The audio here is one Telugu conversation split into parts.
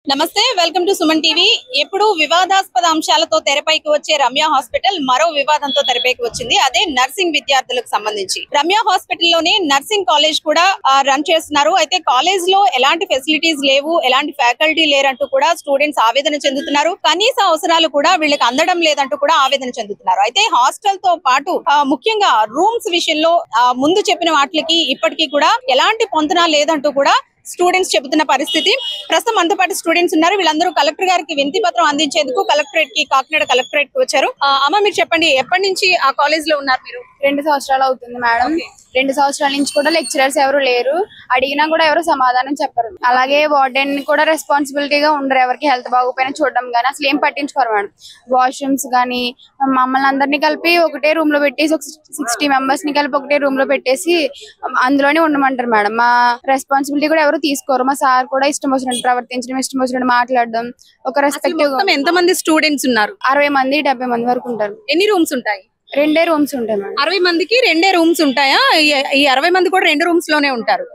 నమస్తే వెల్కమ్ టు సుమన్ టీవీ. ఎప్పుడు వివాదాస్పద అంశాలతో తెరపైకి వచ్చే రమ్య హాస్పిటల్ మరో వివాదంతో తెరపైకి వచ్చింది. అదే నర్సింగ్ విద్యార్థులకు సంబంధించి. రమ్య హాస్పిటల్ లోనే నర్సింగ్ కాలేజ్ కూడా రన్ చేస్తున్నారు. అయితే కాలేజ్ లో ఎలాంటి ఫెసిలిటీస్ లేవు, ఎలాంటి ఫ్యాకల్టీ లేరంటూ కూడా స్టూడెంట్స్ ఆవేదన చెందుతున్నారు. కనీస అవసరాలు కూడా వీళ్ళకి అందడం లేదంటూ కూడా ఆవేదన చెందుతున్నారు. అయితే హాస్టల్ తో పాటు ముఖ్యంగా రూమ్స్ విషయంలో ముందు చెప్పిన వాటికి ఇప్పటికీ కూడా ఎలాంటి పొంతన లేదంటూ కూడా స్టూడెంట్స్ చెబుతున్న పరిస్థితి. ప్రస్తుతం మనతో పాటు స్టూడెంట్స్ ఉన్నారు. వీళ్ళందరూ కలెక్టర్ గారికి వినతి పత్రం అందించేందుకు కాకినాడ కలెక్టరేట్ కి వచ్చారు. అమ్మ, మీరు చెప్పండి, ఎప్పటి నుంచి ఆ కాలేజ్ లో ఉన్నారు మీరు? 2 సంవత్సరాలు అవుతుంది మేడం. 2 సంవత్సరాల నుంచి కూడా లెక్చరర్స్ ఎవరు లేరు. అడిగినా కూడా ఎవరు సమాధానం చెప్పరు. అలాగే వార్డెన్ కూడా రెస్పాన్సిబిలిటీగా ఉండరు. ఎవరికి హెల్త్ బాగోపోయినా చూడడం గానీ అసలు ఏం పట్టించుకోరు మేడం. వాష్రూమ్స్ గానీ మమ్మల్ని అందరినీ కలిపి ఒకటే రూమ్ లో పెట్టేసి 60 మెంబర్స్ ని కలిపి ఒకటే రూమ్ లో పెట్టేసి అందులోనే ఉండమంటారు మేడం. మా రెస్పాన్సిబిలిటీ కూడా ఎవరు తీసుకోరు. మా సార్ కూడా ఇష్టం వచ్చినట్టు ప్రవర్తించడం, ఇష్టం వచ్చినట్టు మాట్లాడడం. ఒక రెస్పెక్టివ్. ఎంత మంది స్టూడెంట్స్ ఉన్నారు? 60 మంది 70 మంది వరకు ఉంటారు. ఎన్ని రూమ్స్ ఉంటాయి? 2 రూమ్స్ ఉంటాయి మేడం. 60 మందికి 2 రూమ్స్ ఉంటాయా? ఈ 60 మంది కూడా 2 రూమ్స్ లోనే ఉంటారు.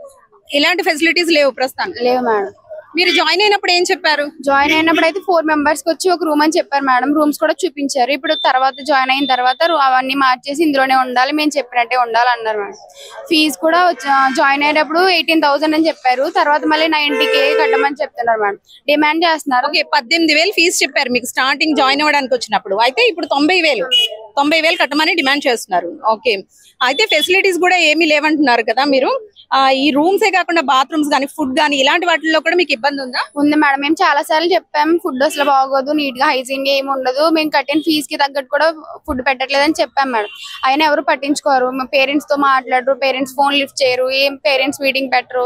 ఇలాంటి ఫెసిలిటీస్ లేవు ప్రస్తుతానికి? లేవు మేడం. మీరు జాయిన్ అయినప్పుడు ఏం చెప్పారు? జాయిన్ అయినప్పుడు అయితే 4 మెంబర్స్ కి వచ్చి ఒక రూమ్ అని చెప్పారు మేడం. రూమ్స్ కూడా చూపించారు. ఇప్పుడు తర్వాత జాయిన్ అయిన తర్వాత అవన్నీ మార్చేసి ఇందులోనే ఉండాలి, మేము చెప్పినట్టే ఉండాలి అన్నారు మేడం. ఫీజు కూడా జాయిన్ అయ్యేటప్పుడు 18,000 అని చెప్పారు. తర్వాత మళ్ళీ 90K కట్టమని చెప్తున్నారు మేడం. డిమాండ్ చేస్తున్నారు. 18,000 ఫీజు చెప్పారు మీకు స్టార్టింగ్ జాయిన్ అవ్వడానికి వచ్చినప్పుడు. అయితే ఇప్పుడు 90,000 కట్టమని డిమాండ్ చేస్తున్నారు. ఓకే, అయితే ఫెసిలిటీస్ కూడా ఏమీ లేవంటున్నారు కదా మీరు. ఈ రూమ్సే కాకుండా బాత్రూమ్స్ గానీ, ఫుడ్ గానీ ఇలాంటి వాటిల్లో కూడా మీకు ఇబ్బంది ఉందా? ఉంది మేడం. మేము చాలా సార్లు చెప్పాము, ఫుడ్ అసలు బాగోదు, నీట్ గా హైజీన్ గా ఏమి ఉండదు, మేము కట్టిన ఫీజు కి తగ్గట్టు కూడా ఫుడ్ పెట్టట్లేదని చెప్పాము మేడం. అయినా ఎవరు పట్టించుకోరు. మా పేరెంట్స్ తో మాట్లాడరు, పేరెంట్స్ ఫోన్ లిఫ్ట్ చేయరు, ఏం పేరెంట్స్ మీటింగ్ పెట్టరు,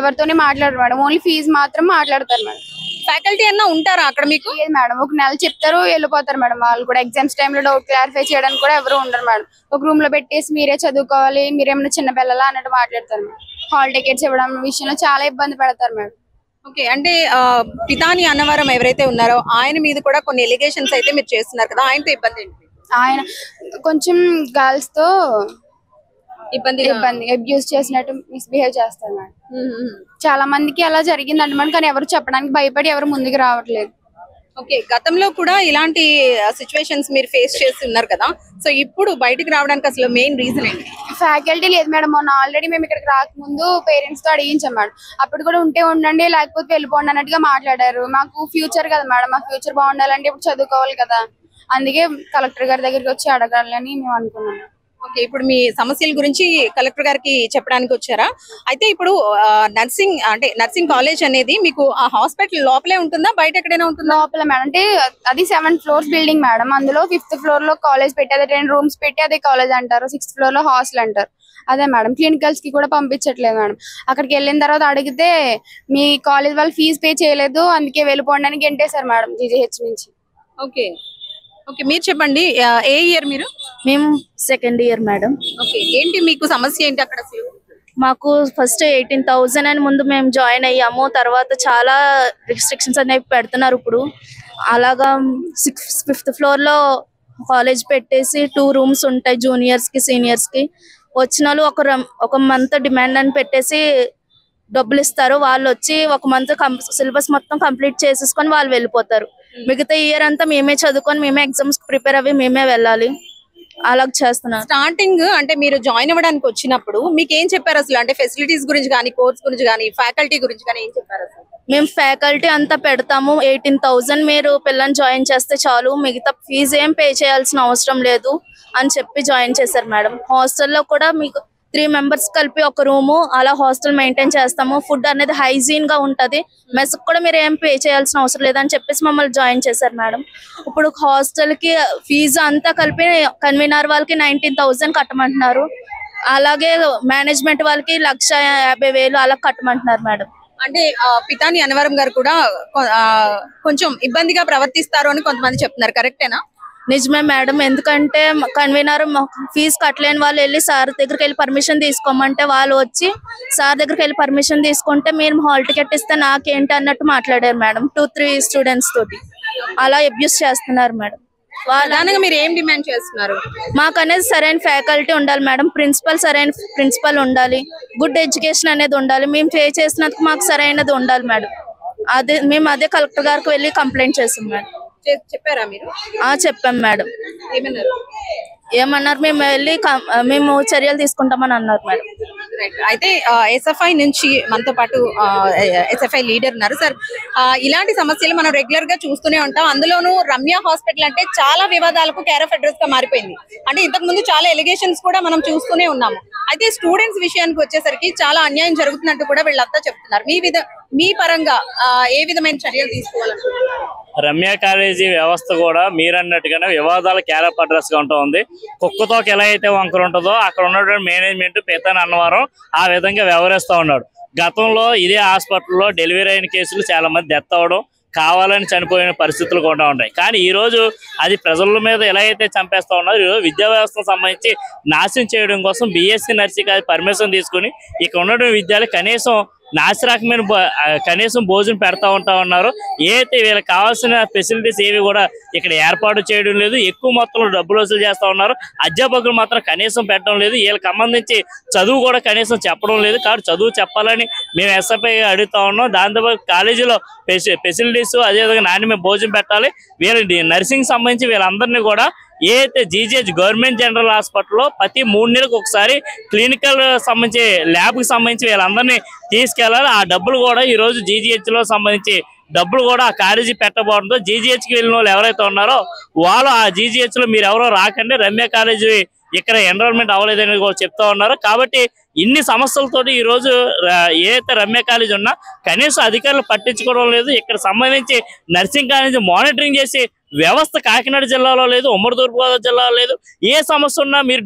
ఎవరితోనే మాట్లాడరు మేడం. ఓన్లీ ఫీజు మాత్రం మాట్లాడతారు మేడం. ఫ్యాకల్టీ అన్నా ఉంటారా అక్కడ మీకు? లేదు మేడం. ఒక నెల చెప్తారు, వెళ్ళిపోతారు మేడం. వాళ్ళు కూడా ఎగ్జామ్స్ టైంలో డౌట్ క్లారిఫై చేయడానికి కూడా ఎవరు ఉండరు మేడం. ఒక రూమ్ లో పెట్టేసి మీరే చదువుకోవాలి, మీరేమైనా చిన్న పిల్లలా అన్నట్టు మాట్లాడతారు మేడం. హాల్ టికెట్స్ ఇవ్వడం విషయంలో చాలా ఇబ్బంది పడతారు మేడం. ఓకే, అంటే పితాని అన్నవరం ఎవరైతే ఉన్నారో ఆయన మీద కూడా కొన్ని ఎలిగేషన్స్ అయితే మీరు చేస్తున్నారు కదా, ఆయనతో ఇబ్బంది ఏంటి? ఆయన కొంచెం గర్ల్స్ తో ఇబ్బంది అబ్యూస్ చేసినట్టు మిస్బిహేవ్ చేస్తారు మేడం. చాలా మందికి అలా జరిగింది అంటున్నాను, కానీ ఎవరు చెప్పడానికి భయపడి ఎవరు ముందుకు రావట్లేదు. ఓకే, గతంలో కూడా ఇలాంటి సిచ్యువేషన్స్ మీరు ఫేస్ చేసి ఉన్నారు కదా, సో ఇప్పుడు బయటికి రావడానికి అసలు మెయిన్ రీజన్ ఏంటి? ఫ్యాకల్టీ లేదు మేడం. మొన్న ఆల్రెడీ మేము ఇక్కడికి రాకముందు పేరెంట్స్ తో అడిగించాం మేడం. అప్పుడు కూడా ఉంటే ఉండండి, లేకపోతే వెళ్ళిపోండి అన్నట్టుగా మాట్లాడారు. మాకు ఫ్యూచర్ కదా మేడం, మా ఫ్యూచర్ బాగుండాలంటే ఇప్పుడు చదువుకోవాలి కదా, అందుకే కలెక్టర్ గారి దగ్గరికి వచ్చి అడగాలని మేము అనుకున్నాం. ఓకే, ఇప్పుడు మీ సమస్యల గురించి కలెక్టర్ గారికి చెప్పడానికి వచ్చారా? అయితే ఇప్పుడు నర్సింగ్ కాలేజ్ అనేది మీకు ఆ హాస్పిటల్ లోపలే ఉంటుందా, బయట ఎక్కడైనా ఉంటుందా? లోపల మేడం. అంటే అది 7 ఫ్లోర్స్ బిల్డింగ్ మేడం. అందులో 5th ఫ్లోర్ లో కాలేజ్ పెట్టి అదే 2 రూమ్స్ పెట్టి అదే కాలేజ్ అంటారు. 6th ఫ్లోర్ లో హాస్టల్ అంటారు. అదే మేడం. క్లినికల్స్ కి కూడా పంపించట్లేదు మేడం. అక్కడికి వెళ్ళిన తర్వాత అడిగితే మీ కాలేజ్ వాళ్ళు ఫీజు పే చేయలేదు, అందుకే వెళ్ళిపోండి అని గెంటేశారు మేడం జీజీహెచ్ నుంచి. ఓకే ఓకే, మీరు చెప్పండి, ఏ ఇయర్ మీరు? మేము 2nd ఇయర్ మేడం. ఓకే, ఏంటి మీకు సమస్య ఏంటి అక్కడ? మాకు ఫస్ట్ 18,000 అని ముందు మేము జాయిన్ అయ్యాము. తర్వాత చాలా రిస్ట్రిక్షన్స్ అనేవి పెడుతున్నారు ఇప్పుడు. అలాగా 5th ఫ్లోర్ లో కాలేజ్ పెట్టేసి 2 రూమ్స్ ఉంటాయి జూనియర్స్ కి సీనియర్స్ కి. వచ్చిన వాళ్ళు ఒక మంత్ డిమాండ్ అని పెట్టేసి డబ్బులు ఇస్తారు. వాళ్ళు వచ్చి ఒక మంత్ సిలబస్ మొత్తం కంప్లీట్ చేసేసుకొని వాళ్ళు వెళ్ళిపోతారు. మిగతా ఇయర్ అంతా మేమే చదువుకొని మేమే ఎగ్జామ్స్ ప్రిపేర్ అవ్వి మేమే వెళ్ళాలి. అలా చేస్తున్నారు. స్టార్టింగ్ అంటే మీరు జాయిన్ అవ్వడానికి వచ్చినప్పుడు మీకు ఏం చెప్పారు అసలు? అంటే ఫెసిలిటీస్ గురించి కానీ, కోర్స్ గురించి కానీ, ఫ్యాకల్టీ గురించి కానీ ఏం చెప్పారు అసలు? మేము ఫ్యాకల్టీ అంతా పెడతాము, 18,000 మీరు పిల్లల్ని జాయిన్ చేస్తే చాలు, మిగతా ఫీజు ఏం పే చేయాల్సిన అవసరం లేదు అని చెప్పి జాయిన్ చేశారు మేడం. హాస్టల్లో కూడా మీకు 3 మెంబర్స్ కలిపి ఒక రూము, అలా హాస్టల్ మెయింటైన్ చేస్తాము. ఫుడ్ అనేది హైజీన్ గా ఉంటది. మెస్ కూడా మీరు ఏం పే చేయాల్సిన అవసరం లేదని చెప్పేసి మమ్మల్ని జాయిన్ చేశారు మేడం. ఇప్పుడు హాస్టల్ కి ఫీజు అంతా కలిపి కన్వీనర్ వాళ్ళకి 19,000 కట్టమంటున్నారు. అలాగే మేనేజ్మెంట్ వాళ్ళకి 1,50,000 అలా కట్టమంటున్నారు మేడం. అంటే పితాని అన్నవరం గారు కూడా కొంచెం ఇబ్బందిగా ప్రవర్తిస్తారు అని కొంతమంది చెప్తున్నారు, కరెక్టేనా? నిజమే మేడం. ఎందుకంటే కన్వీనర్ ఫీజు కట్టలేని వాళ్ళు వెళ్ళి సార్ దగ్గరికి వెళ్ళి పర్మిషన్ తీసుకోమంటే వాళ్ళు వచ్చి సార్ దగ్గరికి వెళ్ళి పర్మిషన్ తీసుకుంటే మీరు హాల్ టికెట్ ఇస్తే నాకేంటి అన్నట్టు మాట్లాడారు మేడం. 2-3 స్టూడెంట్స్ తోటి అలా అబ్యూస్ చేస్తున్నారు మేడం. ప్రధానంగా మీరు ఏం డిమాండ్ చేస్తున్నారు? మాకు అనేది సరైన ఫ్యాకల్టీ ఉండాలి మేడం, సరైన ప్రిన్సిపల్ ఉండాలి, గుడ్ ఎడ్యుకేషన్ అనేది ఉండాలి. మేము పే చేసినందుకు మాకు సరైనది ఉండాలి మేడం. మేము అదే కలెక్టర్ గారికి వెళ్ళి కంప్లైంట్ చేసాం మేడం. చెప్పారా మీరు? చెప్పాం మేడం. ఏమన్నారు? మేము చర్యలు తీసుకుంటామని అన్నారు మేడం. అయితే ఎస్ఎఫ్ఐ నుంచి మనతో పాటు ఎస్ఎఫ్ఐ లీడర్ ఉన్నారు. సార్, ఇలాంటి సమస్యలు మనం రెగ్యులర్ గా చూస్తూనే ఉంటాం. అందులోనూ రమ్య హాస్పిటల్ అంటే చాలా వివాదాలకు కేర్ ఆఫ్ అడ్రస్ గా మారిపోయింది. అంటే ఇంతకు ముందు చాలా ఎలిగేషన్స్ కూడా మనం చూస్తూనే ఉన్నాము. అయితే స్టూడెంట్స్ విషయానికి వచ్చేసరికి చాలా అన్యాయం జరుగుతున్నట్టు కూడా వీళ్ళంతా చెప్తున్నారు. మీ పరంగా ఏ విధమైన చర్యలు తీసుకోవాలనుకుంటున్నారు? రమ్య కాలేజీ వ్యవస్థ కూడా మీరన్నట్టుగానే వివాదాల కేర్ ఆఫ్ అడ్రస్ గా ఉంటుంది. కుక్కతోక ఎలా అయితే వంకర ఉంటుందో అక్కడ ఉన్నటువంటి మేనేజ్మెంట్ పేతాని అన్నవరం ఆ విధంగా వ్యవహరిస్తూ ఉన్నాడు. గతంలో ఇదే హాస్పిటల్లో డెలివరీ అయిన కేసులు చాలా మంది డెత్ అవ్వడం, కావాలని చనిపోయిన పరిస్థితులు కూడా ఉంటాయి. కానీ ఈ రోజు అది ప్రజల మీద ఎలా అయితే చంపేస్తా ఉన్నారు, ఈరోజు విద్యా వ్యవస్థకు సంబంధించి నాశనం చేయడం కోసం బీఎస్సీ నర్సింగ్ పర్మిషన్ తీసుకుని ఇక్కడ ఉన్నటువంటి విద్యార్థులు కనీసం భోజనం పెడతా ఉంటా ఉన్నారు. ఏదైతే వీళ్ళకి కావాల్సిన ఫెసిలిటీస్ ఏవి కూడా ఇక్కడ ఏర్పాటు చేయడం లేదు. ఎక్కువ మొత్తంలో డబ్బులు వసూలు చేస్తా ఉన్నారు. అధ్యాపకులు మాత్రం కనీసం పెట్టడం లేదు. వీళ్ళకి సంబంధించి చదువు కూడా కనీసం చెప్పడం లేదు. కాబట్టి చదువు చెప్పాలని మేము ఎస్ఎఫ్ఐ అడుగుతా ఉన్నాం. దాంతోపాటు కాలేజీలో ఫెసిలిటీస్ అదేవిధంగా నాణ్యమైన భోజనం పెట్టాలి. వీళ్ళ నర్సింగ్ సంబంధించి వీళ్ళందరినీ కూడా ఏదైతే జీజీహెచ్ గవర్నమెంట్ జనరల్ హాస్పిటల్లో ప్రతి 3 నెలలకు ఒకసారి క్లినికల్ సంబంధించి ల్యాబ్కి సంబంధించి వీళ్ళందరినీ తీసుకెళ్లాలి. ఆ డబ్బులు కూడా ఈ రోజు జీజీహెచ్ లో సంబంధించి డబ్బులు కూడా ఆ కాలేజీ పెట్టబోవడంతో జీజీహెచ్ కి వెళ్ళిన వాళ్ళు ఎవరైతే ఉన్నారో వాళ్ళు ఆ జీజీహెచ్ లో మీరు ఎవరో రాకండి, రమ్య కాలేజీ ఇక్కడ ఎన్రోల్మెంట్ అవ్వలేదని చెప్తా ఉన్నారు. కాబట్టి ఇన్ని సమస్యలతోటి ఈ రోజు ఏదైతే రమ్య కాలేజీ ఉన్నా కనీసం అధికారులు పట్టించుకోవడం లేదు. ఇక్కడ సంబంధించి నర్సింగ్ కాలేజీ మానిటరింగ్ చేసి వ్యవస్థ కాకినాడ జిల్లాలో లేదు, ఉమ్మడి తూర్పుగోదావరి జిల్లాలో లేదు. ఏ సమస్య ఉన్నా మీరు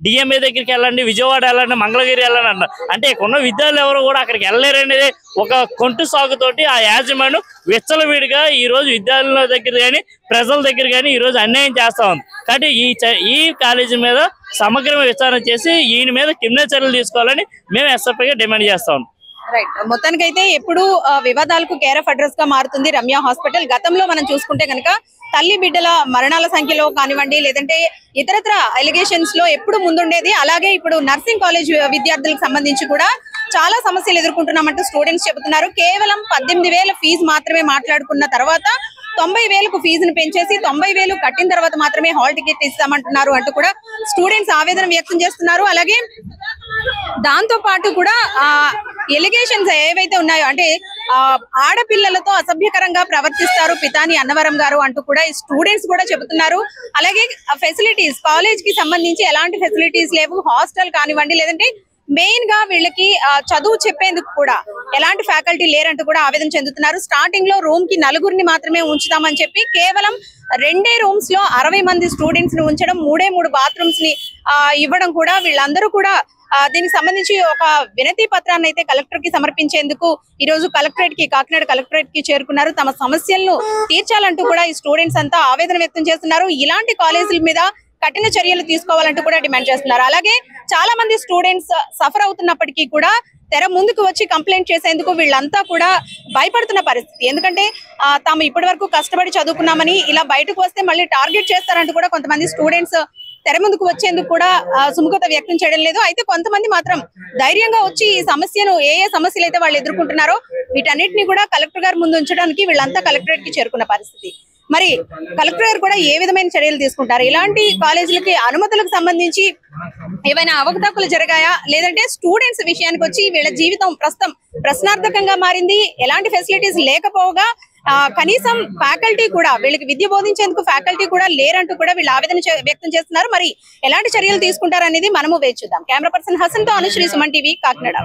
డిఎంఏ దగ్గరికి వెళ్ళండి, విజయవాడ వెళ్ళండి, మంగళగిరి వెళ్ళండి అన్నారు. అంటే ఇక్కడ ఉన్న విద్యార్థులు ఎవరు కూడా అక్కడికి వెళ్ళలేరనేది ఒక కొంటు సాగుతోటి ఆ యాజమాన్యం విచ్చలవిడిగా ఈ రోజు విద్యార్థుల దగ్గర కానీ ప్రజల దగ్గర కానీ ఈ రోజు అన్యాయం చేస్తా ఉంది. కాబట్టి ఈ కాలేజీ మీద సమగ్రమైన విచారణ చేసి ఈయన మీద క్రిమినల్ చర్యలు తీసుకోవాలని మేము ఎస్ఎఫ్ఐగా డిమాండ్ చేస్తా ఉన్నాం. రైట్, మొత్తానికైతే ఎప్పుడు వివాదాలకు కేర్ ఆఫ్ అడ్రస్ గా మారుతుంది రమ్య హాస్పిటల్. గతంలో మనం చూసుకుంటే కనుక తల్లి బిడ్డల మరణాల సంఖ్యలో కానివ్వండి, లేదంటే ఇతరత్ర ఎలిగేషన్స్ లో ఎప్పుడు ముందుండేది. అలాగే ఇప్పుడు నర్సింగ్ కాలేజ్ విద్యార్థులకు సంబంధించి కూడా చాలా సమస్యలు ఎదుర్కొంటున్నామంటూ స్టూడెంట్స్ చెబుతున్నారు. కేవలం 18,000 ఫీజు మాత్రమే మాట్లాడుకున్న తర్వాత 90,000కు ఫీజును పెంచేసి 90,000 కట్టిన తర్వాత మాత్రమే హాల్ టికెట్ ఇస్తామంటున్నారు అంటూ కూడా స్టూడెంట్స్ ఆవేదన వ్యక్తం చేస్తున్నారు. అలాగే దాంతో పాటు కూడా ఎలిగేషన్స్ ఏవైతే ఉన్నాయో, అంటే ఆడపిల్లలతో అసభ్యకరంగా ప్రవర్తిస్తారు పితాని అన్నవరం గారు అంటూ కూడా ఈ స్టూడెంట్స్ కూడా చెబుతున్నారు. అలాగే ఫెసిలిటీస్, కాలేజ్ కి సంబంధించి ఎలాంటి ఫెసిలిటీస్ లేవు. హాస్టల్ కానివ్వండి, లేదంటే మెయిన్ గా వీళ్ళకి చదువు చెప్పేందుకు కూడా ఎలాంటి ఫ్యాకల్టీ లేరంటూ కూడా ఆవేదన చెందుతున్నారు. స్టార్టింగ్ లో రూమ్ కి 4 మాత్రమే ఉంచుతామని చెప్పి కేవలం 2 రూమ్స్ లో 60 మంది స్టూడెంట్స్ ని ఉంచడం, 3 బాత్రూమ్స్ ని ఇవ్వడం కూడా వీళ్ళందరూ కూడా దీనికి సంబంధించి ఒక వినతి పత్రాన్ని అయితే కలెక్టర్ కి సమర్పించేందుకు ఈ రోజు కాకినాడ కలెక్టరేట్ కి చేరుకున్నారు. తమ సమస్యలను తీర్చాలంటూ కూడా ఈ స్టూడెంట్స్ అంతా ఆవేదన వ్యక్తం చేస్తున్నారు. ఇలాంటి కాలేజీల మీద కఠిన చర్యలు తీసుకోవాలంటూ కూడా డిమాండ్ చేస్తున్నారు. అలాగే చాలా మంది స్టూడెంట్స్ సఫర్ అవుతున్నప్పటికీ కూడా తెర ముందుకు వచ్చి కంప్లైంట్ చేసేందుకు వీళ్ళంతా కూడా భయపడుతున్న పరిస్థితి. ఎందుకంటే తాము ఇప్పటి వరకు కష్టపడి చదువుకున్నామని ఇలా బయటకు వస్తే మళ్ళీ టార్గెట్ చేస్తారంటూ కూడా కొంతమంది స్టూడెంట్స్ తెర ముందుకు వచ్చేందుకు కూడా సుముఖత వ్యక్తం చేయడం లేదు. అయితే కొంతమంది మాత్రం ధైర్యంగా వచ్చి ఈ సమస్యను ఏ సమస్యలు అయితే వాళ్ళు ఎదుర్కొంటున్నారో వీటన్నిటిని కూడా కలెక్టర్ గారి ముందు ఉంచడానికి వీళ్ళంతా కలెక్టరేట్ కి చేరుకున్న పరిస్థితి. మరి కలెక్టర్ గారు కూడా ఏ విధమైన చర్యలు తీసుకుంటారు? ఇలాంటి కాలేజీలకి అనుమతులకు సంబంధించి ఏవైనా అవకతవకలు జరిగాయా, లేదంటే స్టూడెంట్స్ విషయానికి వచ్చి వీళ్ళ జీవితం ప్రస్తుతం ప్రశ్నార్థకంగా మారింది. ఎలాంటి ఫెసిలిటీస్ లేకపోగా కనీసం ఫ్యాకల్టీ కూడా వీళ్ళకి విద్య బోధించేందుకు ఫ్యాకల్టీ కూడా లేరంటూ కూడా వీళ్ళు ఆవేదన వ్యక్తం చేస్తున్నారు. మరి ఎలాంటి చర్యలు తీసుకుంటారనేది మనము వేచి చూద్దాం. కెమెరా పర్సన్ హసన్ తో అనుశ్రీ, సుమన్ టీవీ, కాకినాడ.